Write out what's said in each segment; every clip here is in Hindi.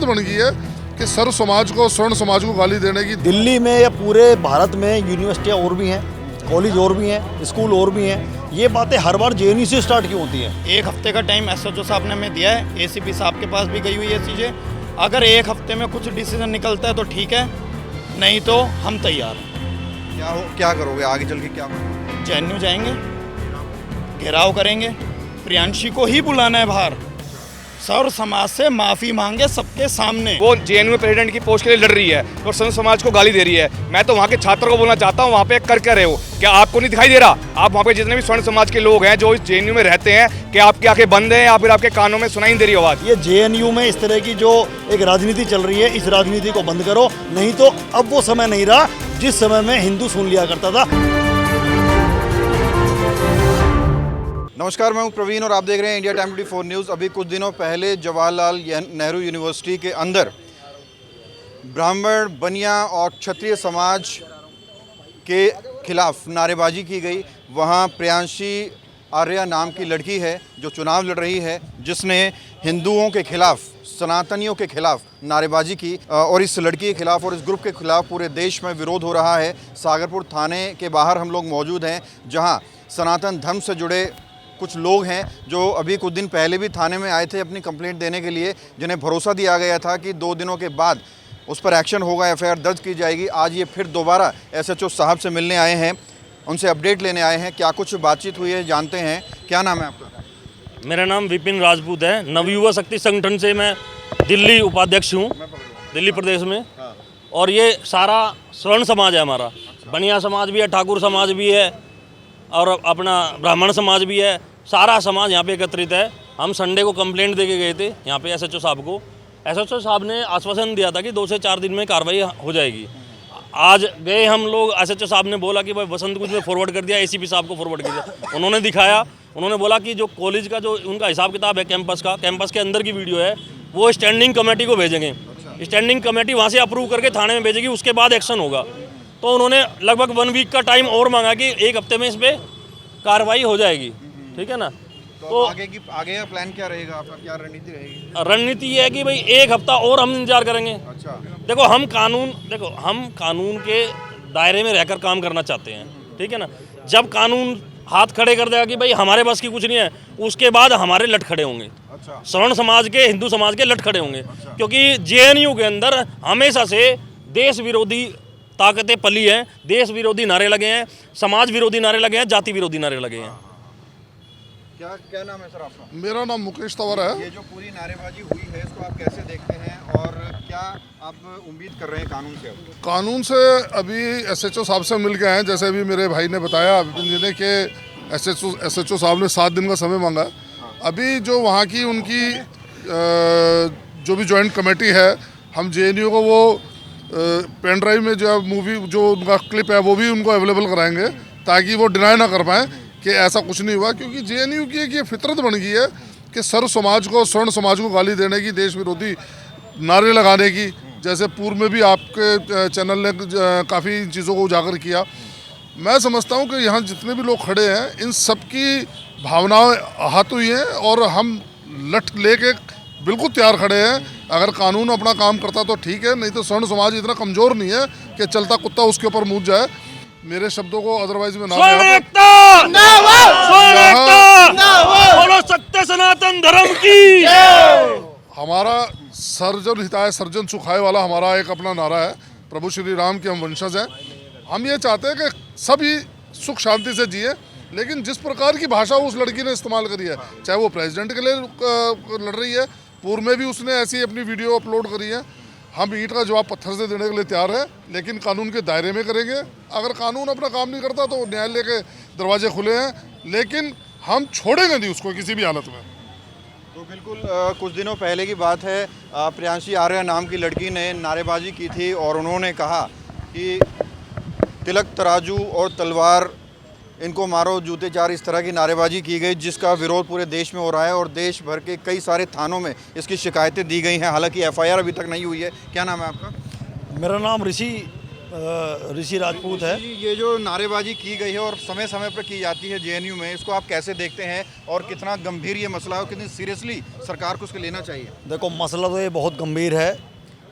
बन गई है कि सर्व समाज को, स्वर्ण समाज को गाली देने की। दिल्ली में या पूरे भारत में यूनिवर्सिटियाँ और भी हैं, कॉलेज और भी हैं, स्कूल और भी हैं। ये बातें हर बार जेएनयू से स्टार्ट क्यों होती हैं? एक हफ्ते का टाइम एसएचओ साहब ने हमें दिया है, एसीपी साहब के पास भी गई हुई है चीज़ें। अगर एक हफ्ते में कुछ डिसीजन निकलता है तो ठीक है, नहीं तो हम तैयार हैं। क्या करोगे आगे चल के? क्या जेएनयू जाएंगे, घेराव करेंगे, प्रियांशी को ही बुलाना है बाहर, सर्व समाज से माफ़ी मांगे सबके सामने। वो जेएनयू में प्रेसिडेंट की पोस्ट के लिए लड़ रही है और सर्व समाज को गाली दे रही है। मैं तो वहाँ के छात्रों को बोलना चाहता हूँ, वहाँ पे कर रहे हो, क्या आपको नहीं दिखाई दे रहा? आप वहाँ पे जितने भी स्वर्ण समाज के लोग हैं जो इस जेएनयू में रहते हैं, कि आपकी आंखें बंद हैं या फिर आपके कानों में सुनाई नहीं दे रही आवाज़? ये जेएनयू में इस तरह की जो एक राजनीति चल रही है, इस राजनीति को बंद करो, नहीं तो अब वो समय नहीं रहा जिस समय में हिंदू सुन लिया करता था। नमस्कार, मैं हूं प्रवीण और आप देख रहे हैं इंडिया टाइम 24 न्यूज़। अभी कुछ दिनों पहले जवाहरलाल नेहरू यूनिवर्सिटी के अंदर ब्राह्मण, बनिया और क्षत्रिय समाज के खिलाफ नारेबाजी की गई। वहां प्रियांशी आर्या नाम की लड़की है जो चुनाव लड़ रही है, जिसने हिंदुओं के खिलाफ, सनातनियों के खिलाफ नारेबाजी की। और इस लड़की के खिलाफ और इस ग्रुप के खिलाफ पूरे देश में विरोध हो रहा है। सागरपुर थाने के बाहर हम लोग मौजूद हैं, जहां सनातन धर्म से जुड़े कुछ लोग हैं जो अभी कुछ दिन पहले भी थाने में आए थे अपनी कंप्लेंट देने के लिए, जिन्हें भरोसा दिया गया था कि 2 दिनों के बाद उस पर एक्शन होगा, एफआईआर दर्ज की जाएगी। आज ये फिर दोबारा एसएचओ साहब से मिलने आए हैं, उनसे अपडेट लेने आए हैं। क्या कुछ बातचीत हुई है जानते हैं। क्या नाम है आपका? मेरा नाम विपिन राजपूत है। नवयुवा शक्ति संगठन से मैं दिल्ली उपाध्यक्ष हूँ, दिल्ली प्रदेश में। और ये सारा स्वर्ण समाज है हमारा। बनिया समाज भी है, ठाकुर समाज भी है और अपना ब्राह्मण समाज भी है। सारा समाज यहाँ पे एकत्रित है। हम संडे को कंप्लेंट दे के गए थे यहाँ पे एसएचओ साहब को। एसएचओ साहब ने आश्वासन दिया था कि 2 से 4 दिन में कार्रवाई हो जाएगी। आज गए हम लोग, एसएचओ साहब ने बोला कि भाई वसंत कुछ में फॉरवर्ड कर दिया, एसीपी साहब को फॉरवर्ड कर दिया। उन्होंने दिखाया, उन्होंने बोला कि जो कॉलेज का जो उनका हिसाब किताब है कैंपस का, कैंपस के अंदर की वीडियो है, वो स्टैंडिंग कमेटी को भेजेंगे। स्टैंडिंग कमेटी वहाँ से अप्रूव करके थाने में भेजेगी, उसके बाद एक्शन होगा। तो उन्होंने लगभग 1 वीक का टाइम और मांगा कि 1 हफ्ते में इस पर कार्रवाई हो जाएगी, ठीक है ना। तो आगे का प्लान क्या रहेगा आपका? क्या रणनीति रहेगी? रणनीति ये है कि भाई 1 हफ्ता और हम इंतजार करेंगे। अच्छा, देखो हम कानून के दायरे में रहकर काम करना चाहते हैं, ठीक है ना। जब कानून हाथ खड़े कर देगा कि भाई हमारे बस की कुछ नहीं है, उसके बाद हमारे लट खड़े होंगे। अच्छा। स्वर्ण समाज के, हिंदू समाज के लट खड़े होंगे। अच्छा। क्योंकि जेएनयू के अंदर हमेशा से देश विरोधी ताकतें पली हैं, देश विरोधी नारे लगे हैं, समाज विरोधी नारे लगे हैं, जाति विरोधी नारे लगे हैं। क्या नाम है सर आपका? मेरा नाम मुकेश तंवर है। ये जो पूरी नारेबाजी हुई है, इसको आप कैसे देखते हैं और क्या आप उम्मीद कर रहे हैं कानून से? कानून से अभी एसएचओ साहब से मिल के आए हैं। जैसे अभी मेरे भाई ने बताया विपिन जी ने कि एसएचओ साहब ने 7 दिन का समय मांगा। अभी जो वहाँ की उनकी जो भी जॉइंट कमेटी है, हम जेएनयू को वो पेन ड्राइव में जो मूवी जो उनका क्लिप है वो भी उनको अवेलेबल कराएंगे, ताकि वो डिनाई ना कर पाएँ कि ऐसा कुछ नहीं हुआ। क्योंकि जेएनयू की एक ये फितरत बन गई है कि सर्व समाज को, स्वर्ण समाज को गाली देने की, देश विरोधी नारे लगाने की। जैसे पूर्व में भी आपके चैनल ने काफ़ी चीज़ों को उजागर किया। मैं समझता हूँ कि यहाँ जितने भी लोग खड़े हैं, इन सब की भावनाएं आहत हुई हैं और हम लट लेके बिल्कुल तैयार खड़े हैं। अगर कानून अपना काम करता तो ठीक है, नहीं तो स्वर्ण समाज इतना कमज़ोर नहीं है कि चलता कुत्ता उसके ऊपर मुँह जाए। मेरे शब्दों को अदरवाइज में बोलो सत्य सनातन धर्म की। हमारा सर्जन हिताय सर्जन सुखाए वाला हमारा एक अपना नारा है। प्रभु श्री राम के हम वंशज हैं। हम ये चाहते हैं कि सभी सुख शांति से जिए, लेकिन जिस प्रकार की भाषा उस लड़की ने इस्तेमाल करी है, चाहे वो प्रेसिडेंट के लिए लड़ रही है, पूर्व में भी उसने ऐसी अपनी वीडियो अपलोड करी है। हम ईंट का जवाब पत्थर से देने के लिए तैयार है, लेकिन कानून के दायरे में करेंगे। अगर कानून अपना काम नहीं करता तो न्यायालय के दरवाजे खुले हैं, लेकिन हम छोड़ेंगे नहीं उसको किसी भी हालत में। तो बिल्कुल कुछ दिनों पहले की बात है, प्रियांशी आर्या नाम की लड़की ने नारेबाजी की थी और उन्होंने कहा कि तिलक तराजू और तलवार इनको मारो, जूते चार, इस तरह की नारेबाजी की गई, जिसका विरोध पूरे देश में हो रहा है और देश भर के कई सारे थानों में इसकी शिकायतें दी गई हैं। हालांकि एफआईआर अभी तक नहीं हुई है। क्या नाम है आपका? मेरा नाम ऋषि ऋषि राजपूत है। ये जो नारेबाजी की गई है और समय समय पर की जाती है जेएनयू में, इसको आप कैसे देखते हैं और कितना गंभीर ये मसला है और कितनी सीरियसली सरकार को उसको लेना चाहिए? देखो, मसला तो ये बहुत गंभीर है।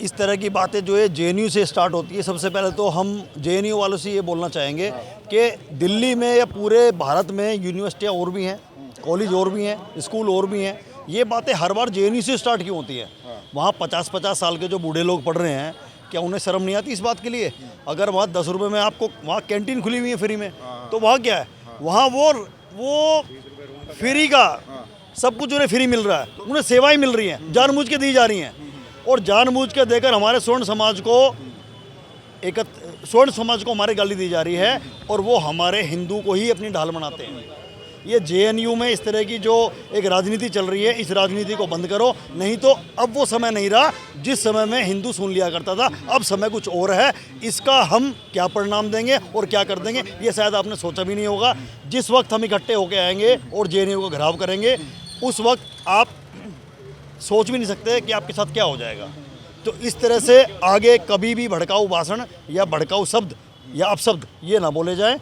इस तरह की बातें जो है जेएनयू से स्टार्ट होती है। सबसे पहले तो हम जेएनयू वालों से ये बोलना चाहेंगे कि दिल्ली में या पूरे भारत में यूनिवर्सिटियाँ और भी हैं, कॉलेज और भी हैं, स्कूल और भी हैं। ये बातें हर बार जेएनयू से स्टार्ट क्यों होती है? वहाँ 50-50 साल के जो बूढ़े लोग पढ़ रहे हैं, क्या उन्हें शर्म नहीं आती इस बात के लिए? अगर वहाँ 10 रुपये में आपको वहाँ कैंटीन खुली हुई है फ्री में, तो वहाँ क्या है? वहाँ वो फ्री का सब कुछ उन्हें फ्री मिल रहा है, उन्हें सेवाएं मिल रही हैं, जानबूझ के दी जा रही हैं। और जानबूझ के देकर हमारे स्वर्ण समाज को हमारे गाली दी जा रही है और वो हमारे हिंदू को ही अपनी ढाल बनाते हैं। ये जेएनयू में इस तरह की जो एक राजनीति चल रही है, इस राजनीति को बंद करो, नहीं तो अब वो समय नहीं रहा जिस समय में हिंदू सुन लिया करता था। अब समय कुछ और है। इसका हम क्या परिणाम देंगे और क्या कर देंगे, ये शायद आपने सोचा भी नहीं होगा। जिस वक्त हम इकट्ठे होकर आएंगे और जेएनयू को घेराव करेंगे, उस वक्त आप सोच भी नहीं सकते कि आपके साथ क्या हो जाएगा। तो इस तरह से आगे कभी भी भड़काऊ भाषण या भड़काऊ शब्द या अपशब्द ये ना बोले जाएं।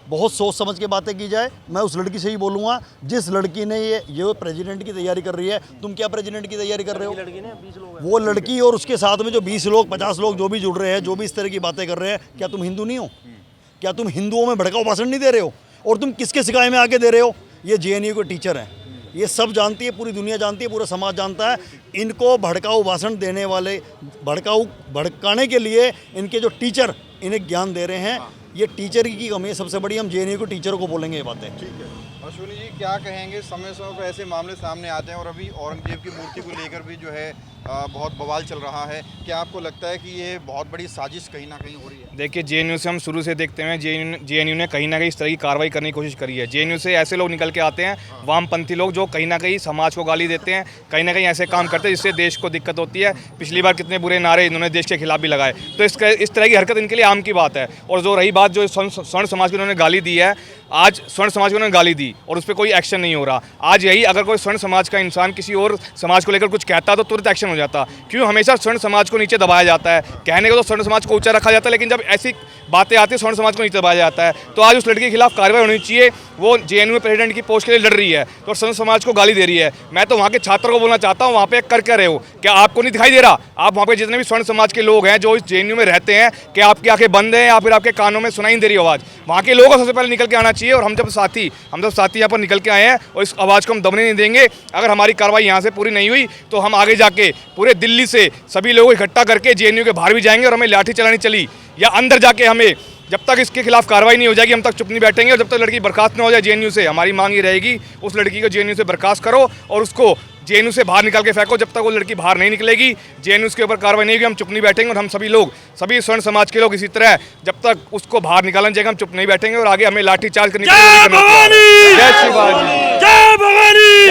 बहुत सोच समझ के बातें की जाए। मैं उस लड़की से ही बोलूँगा जिस लड़की ने ये प्रेसिडेंट की तैयारी कर रही है। तुम क्या प्रेसिडेंट की तैयारी कर रहे हो? वो लड़की और उसके साथ में जो 20 लोग 50 लोग जो भी जुड़ रहे हैं, जो भी इस तरह की बातें कर रहे हैं, क्या तुम हिंदू नहीं हो? क्या तुम हिंदुओं में भड़काऊ भाषण नहीं दे रहे हो? और तुम किसके सिकाए में आके दे रहे हो? ये जेएनयू के टीचर हैं, ये सब जानती है, पूरी दुनिया जानती है, पूरा समाज जानता है। इनको भड़काऊ भाषण देने वाले, भड़काने के लिए इनके जो टीचर इन्हें ज्ञान दे रहे हैं, ये टीचर की कमी है सबसे बड़ी। हम जेएनयू के टीचरों को बोलेंगे ये बातें। ठीक है, अश्विनी जी क्या कहेंगे? समय समय पर ऐसे मामले सामने आते हैं और अभी औरंगजेब की मूर्ति को लेकर भी जो है बहुत बवाल चल रहा है। क्या आपको लगता है कि ये बहुत बड़ी साजिश कहीं ना कहीं हो रही है? देखिए, जेएनयू से हम शुरू से देखते हैं, जेएनयू ने कहीं ना कहीं इस तरह की कार्रवाई करने की कोशिश करी है। जेएनयू से ऐसे लोग निकल के आते हैं, वामपंथी लोग, जो कहीं ना कहीं समाज को गाली देते हैं, कहीं ना कहीं ऐसे काम करते हैं जिससे देश को दिक्कत होती है। पिछली बार कितने बुरे नारे इन्होंने देश के खिलाफ भी लगाए। तो इस तरह की हरकत इनके लिए आम की बात है। और जो रही बात जो स्वर्ण समाज को उन्होंने गाली दी है, आज स्वर्ण समाज को उन्होंने गाली दी और उस पर कोई एक्शन नहीं हो रहा। आज यही अगर कोई स्वर्ण समाज का इंसान किसी और समाज को लेकर कुछ कहता तो तुरंत एक्शन हो जाता। क्यों हमेशा स्वर्ण समाज को नीचे दबाया जाता है? कहने को तो स्वर्ण समाज को ऊंचा रखा जाता है, लेकिन जब ऐसी बातें आती है स्वर्ण समाज को नीचे दबाया जाता है। तो आज उस लड़की के खिलाफ कार्रवाई होनी चाहिए। वो जेएनयू प्रेसिडेंट की पोस्ट के लिए लड़ रही है तो स्वर्ण समाज को गाली दे रही है। मैं तो वहाँ के छात्रों को बोलना चाहता हूँ, वहाँ पे कर क्या रहे हो? क्या आपको नहीं दिखाई दे रहा? आप वहाँ पे जितने भी स्वर्ण समाज के लोग हैं जो इस जेएनयू में रहते हैं, क्या आपकी आंखें बंद हैं या फिर आपके कानों में सुनाई दे रही आवाज़? वहाँ के लोगों को सबसे पहले निकल के आना चाहिए। और हम जब साथी यहाँ पर निकल के आए हैं और इस आवाज़ को हम दबने नहीं देंगे। अगर हमारी कार्रवाई यहाँ से पूरी नहीं हुई तो हम आगे जाके पूरे दिल्ली से सभी लोगों को इकट्ठा करके जेएनयू के बाहर भी जाएंगे और हमें लाठी चलानी चली या अंदर जाके हमें, जब तक इसके खिलाफ कार्रवाई नहीं हो जाएगी हम तक चुप नहीं बैठेंगे। और जब तक लड़की बर्खास्त न हो जाए जेएनयू से, हमारी मांग ये रहेगी उस लड़की को जेएनयू से बर्खास्त करो और उसको जेएनयू से बाहर निकाल के फेंको। जब तक वो लड़की बाहर नहीं निकलेगी, जेएनयू के ऊपर कार्रवाई नहीं होगी, हम चुप नहीं बैठेंगे। और हम सभी लोग, सभी स्वर्ण समाज के लोग इसी तरह, जब तक उसको बाहर निकालना जाएगा हम चुप नहीं बैठेंगे और आगे हमें लाठी चार्ज करनी जय भवानी, जय शिवाजी, जय भवानी,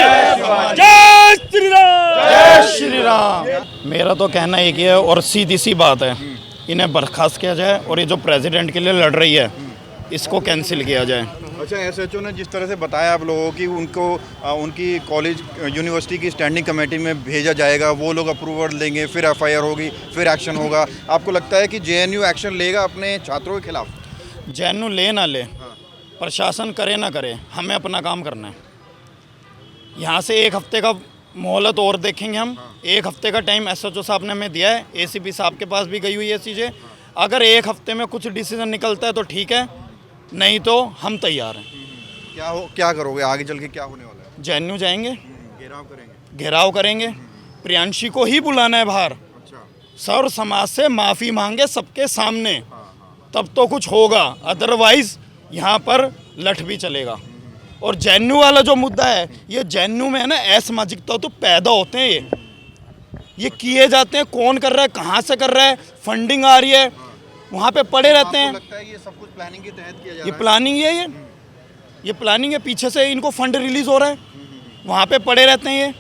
जय श्री राम, जय श्री राम। मेरा तो कहना एक ही है और सीधी सी बात है, इन्हें बर्खास्त किया जाए और ये जो प्रेसिडेंट के लिए लड़ रही है इसको कैंसिल किया जाए। अच्छा, एसएचओ ने जिस तरह से बताया आप लोगों की उनको उनकी कॉलेज यूनिवर्सिटी की स्टैंडिंग कमेटी में भेजा जाएगा, वो लोग अप्रूवल देंगे, फिर एफआईआर होगी, फिर एक्शन होगा। आपको लगता है कि जेएनयू एक्शन लेगा अपने छात्रों के खिलाफ? जेएनयू ले ना ले, प्रशासन करे ना करे, हमें अपना काम करना है। यहाँ से एक हफ्ते का मोहलत और देखेंगे हम। एक हफ्ते का टाइम एसएचओ साहब ने हमें दिया है, एसीपी साहब के पास भी गई हुई है चीज़ें। अगर एक हफ्ते में कुछ डिसीजन निकलता है तो ठीक है, नहीं तो हम तैयार हैं। क्या करोगे आगे चल के? क्या होने वाला है? जेएनयू जाएंगे, घेराव करेंगे। प्रियांशी को ही बुलाना है बाहर, अच्छा, सर्व समाज से माफ़ी मांगे सबके सामने, तब तो कुछ होगा। अदरवाइज यहाँ पर लठ भी चलेगा। और जेएनयू वाला जो मुद्दा है, ये जेएनयू में है ना, असामाजिकता तो पैदा होते हैं, ये किए जाते हैं। कौन कर रहा है, कहाँ से कर रहा है, फंडिंग आ रही है, वहाँ पे पड़े रहते हैं। लगता है ये सब कुछ प्लानिंग के तहत किया जा रहा ये है? प्लानिंग है, ये प्लानिंग है। पीछे से इनको फंड रिलीज हो रहा है, वहाँ पे पड़े रहते हैं। ये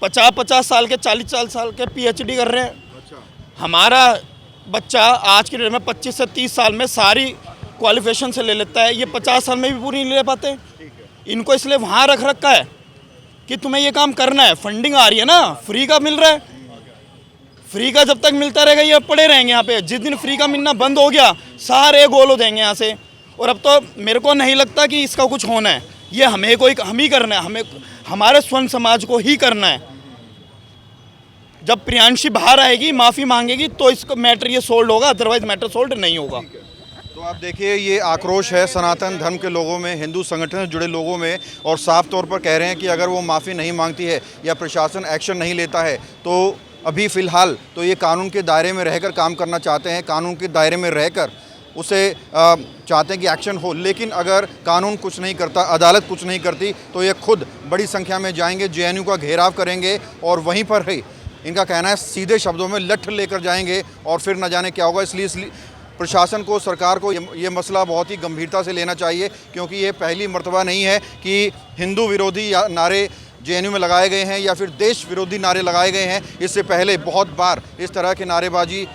50-50 साल के, 40 साल के पीएचडी कर रहे हैं। अच्छा, हमारा बच्चा आज की डेट में 25 से 30 साल में सारी क्वालिफिकेशन से ले लेता है, ये 50 साल में भी पूरी नहीं ले पाते। इनको इसलिए वहाँ रख रखा है कि तुम्हें ये काम करना है। फंडिंग आ रही है ना, फ्री का मिल रहा है, फ्री का जब तक मिलता रहेगा ये पड़े रहेंगे यहाँ पे। जिस दिन फ्री का मिलना बंद हो गया सारे गोल हो जाएंगे यहाँ से। और अब तो मेरे को नहीं लगता कि इसका कुछ होना है, ये हम ही करना है, हमें हमारे स्वर्ण समाज को ही करना है। जब प्रियांशी बाहर आएगी माफ़ी मांगेगी तो इसको मैटर ये सोल्व होगा, अदरवाइज मैटर सोल्व नहीं होगा। तो आप देखिए ये आक्रोश है सनातन धर्म के लोगों में, हिंदू संगठन से जुड़े लोगों में, और साफ तौर पर कह रहे हैं कि अगर वो माफ़ी नहीं मांगती है या प्रशासन एक्शन नहीं लेता है तो अभी फ़िलहाल तो ये कानून के दायरे में रहकर काम करना चाहते हैं, कानून के दायरे में रहकर उसे चाहते हैं कि एक्शन हो। लेकिन अगर कानून कुछ नहीं करता, अदालत कुछ नहीं करती, तो ये खुद बड़ी संख्या में जाएंगे, जेएनयू का घेराव करेंगे और वहीं पर ही इनका कहना है सीधे शब्दों में लठ लेकर जाएंगे और फिर न जाने क्या होगा। इसलिए प्रशासन को, सरकार को ये मसला बहुत ही गंभीरता से लेना चाहिए, क्योंकि ये पहली मर्तबा नहीं है कि हिंदू विरोधी नारे जेएनयू में लगाए गए हैं या फिर देश विरोधी नारे लगाए गए हैं। इससे पहले बहुत बार इस तरह की नारेबाजी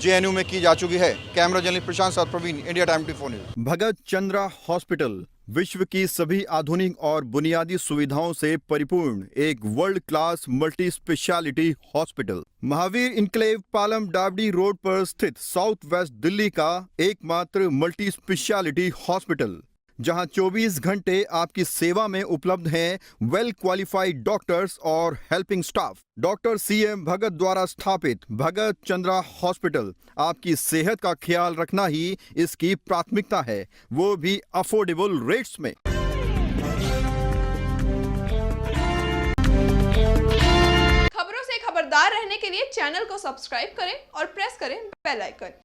जेएनयू में की जा चुकी है। कैमरा जर्नलिस्ट प्रशांत साथ प्रवीण, इंडिया टाइम 24 न्यूज़। भगत चंद्रा हॉस्पिटल विश्व की सभी आधुनिक और बुनियादी सुविधाओं से परिपूर्ण एक world class multi speciality hospital, Mahavir enclave, Palam डावडी रोड पर स्थित साउथ वेस्ट दिल्ली का एकमात्र मल्टी स्पेशलिटी हॉस्पिटल, जहां 24 घंटे आपकी सेवा में उपलब्ध हैं वेल क्वालिफाइड डॉक्टर्स और हेल्पिंग स्टाफ। डॉक्टर सीएम भगत द्वारा स्थापित भगत चंद्रा हॉस्पिटल आपकी सेहत का ख्याल रखना ही इसकी प्राथमिकता है, वो भी अफोर्डेबल रेट्स में। खबरों से खबरदार रहने के लिए चैनल को सब्सक्राइब करें और प्रेस करें बेल आइकन।